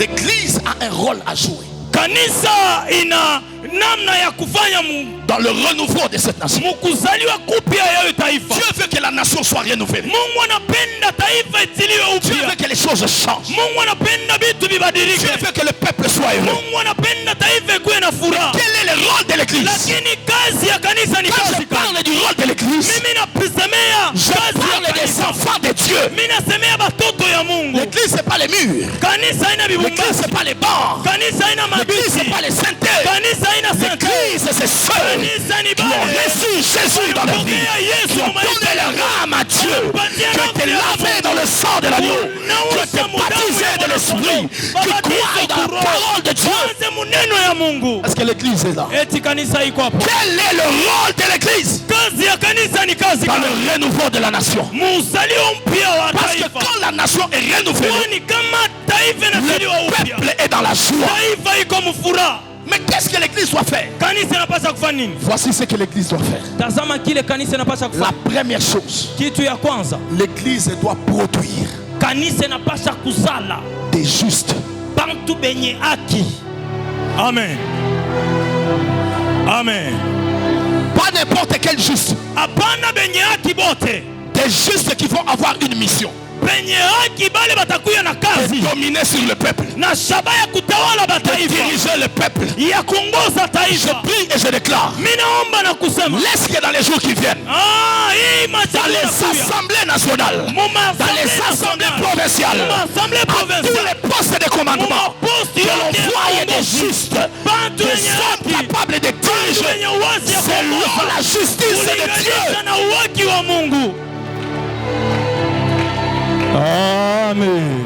L'église a un rôle à jouer Kanisa ina namna ya kufanya dans le renouveau de cette nation. mukuzaliwa kupya ya hiyo taifa. Dieu veut que la nation soit renouvelée. Mungu anapenda taifa itiliwe Dieu upya. veut que les choses changent. Mungu anapenda vitu vibadilike. Dieu veut que le peuple soit heureux. Mungu anapenda taifa ikuwe na furaha. Quel est le rôle de l'église? Lakini kazi ya kanisa ni Quand je kazi gani? parle du rôle de l'église, Mimi nasemea je kazi ya parle des kanisa. enfants de Dieu. Mimi nasemea batoto ya Mungu. L'église c'est pas les murs. Kanisa haina L'église bibumbasi. c'est pas les bancs. Kanisa haina L'église mabisi. c'est pas les synthèses. Kanisa haina sente. L'église c'est ceux Kanisa ni qui ont bale. reçu Jésus dans leur vie, qui ont donné leur âme à Dieu, qui ont été lavés dans le sang de l'agneau, qui ont été baptisés de l'esprit, qui croient dans la parole de Dieu. Est-ce que l'église est là? Eti kanisa iko hapo. Quel est le rôle de l'église Kazi ya kanisa ni kazi dans gani? le renouveau de la nation? Muzalio mpya wa Parce que taifa. quand la nation est renouvelée, Kwani kama taifa inazaliwa le upya, peuple est dans la joie. taifa iko mfuraha. Mais qu'est-ce que l'église doit faire? Kanisa inapaswa kufanya nini? Voici ce que l'église doit faire. Tazama kile kanisa inapaswa La kufanya. première chose, Kitu ya kwanza, l'église doit produire kanisa inapaswa kuzala des justes. bantu benye haki. Amen. Amen. Pas n'importe quel juste. Hapana benye haki bote. Des justes qui vont avoir une mission. Benye haki bale batakuya na De kazi dominer sur le peuple. na shaba ya kutawala De bataifa, diriger le peuple. ya kuongoza Je taifa. prie et je déclare. Mimi naomba na kusema, Laisse que dans les jours qui viennent, hii dans machana les kuya assemblées nationales, dans les assemblées provinciales, assemblée à tous provinciale, les postes de commandement, que l'on voie des justes, bantu des wenye hommes haki, capables de bantu diriger wenye uwazi ya selon kuongoza la justice de Dieu. kulinganisha na uwaki wa Mungu. Amen.